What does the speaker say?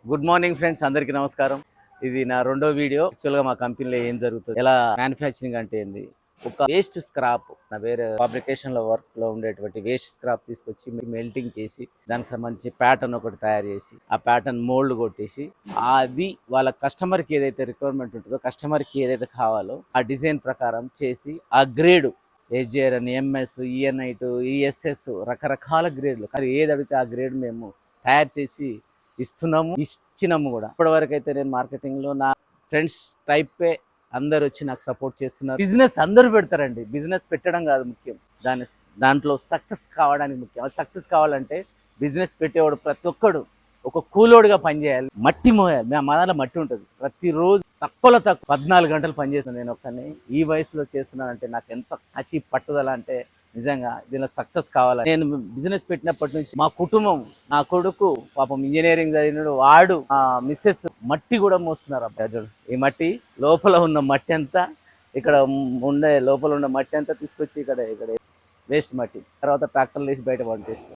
Good morning friends, అందరికీ నమస్కారం. ఇది నా రెండో వీడియో. యాక్చువల్గా మా కంపెనీలో ఏం జరుగుతుంది, ఎలా మ్యానుఫ్యాక్చరింగ్ అంటే ఏంది, ఒక వేస్ట్ స్క్రాప్ నా వేరే ఫాబ్రికేషన్ లో వర్క్ లో ఉండేటువంటి వేస్ట్ స్క్రాప్ తీసుకొచ్చి మెల్టింగ్ చేసి దానికి సంబంధించి ప్యాటర్న్ ఒకటి తయారు చేసి ఆ ప్యాటర్న్ మోల్డ్ కొట్టేసి అది వాళ్ళ కస్టమర్ కి ఏదైతే రిక్వైర్మెంట్ ఉంటుందో, కస్టమర్ కి ఏదైతే కావాలో ఆ డిజైన్ ప్రకారం చేసి ఆ గ్రేడ్ హెచ్జిఆర్ అని, ఎంఎస్, ఈఎన్ఐట్, ఈఎస్ఎస్ రకరకాల గ్రేడ్లు, కానీ ఏది అడిగితే ఆ గ్రేడ్ మేము తయారు చేసి ఇచ్చినాము కూడా. ఇప్పటివరకు అయితే నేను మార్కెటింగ్ లో నా ఫ్రెండ్స్ టైపే అందరు వచ్చి నాకు సపోర్ట్ చేస్తున్నారు. బిజినెస్ అందరూ పెడతారండి, బిజినెస్ పెట్టడం కాదు ముఖ్యం, దాంట్లో సక్సెస్ కావడానికి ముఖ్యం. అది సక్సెస్ కావాలంటే బిజినెస్ పెట్టేవాడు ప్రతి ఒక్కడు ఒక కూలోడుగా పనిచేయాలి, మట్టి మోయాలి. మా దాంట్లో మట్టి ఉంటుంది, ప్రతిరోజు తక్కువలో తక్కువ 14 గంటలు పనిచేస్తాను నేను ఒక్కనే. ఈ వయసులో చేస్తున్నానంటే నాకు ఎంత కసి పట్టుదల అంటే నిజంగా దీనిలో సక్సెస్ కావాలి. నేను బిజినెస్ పెట్టినప్పటి నుంచి మా కుటుంబం, నా కొడుకు పాపం ఇంజనీరింగ్ చదివినాడు, వాడు ఆ మిస్సెస్ మట్టి కూడా మోస్తున్నారు. అబ్బాయి ఈ మట్టి లోపల ఉన్న మట్టి అంతా ఇక్కడ లోపల ఉన్న మట్టి అంతా తీసుకొచ్చి ఇక్కడ వేస్ట్ మట్టి తర్వాత ట్రాక్టర్లు వేసి బయట పంపిస్తారు.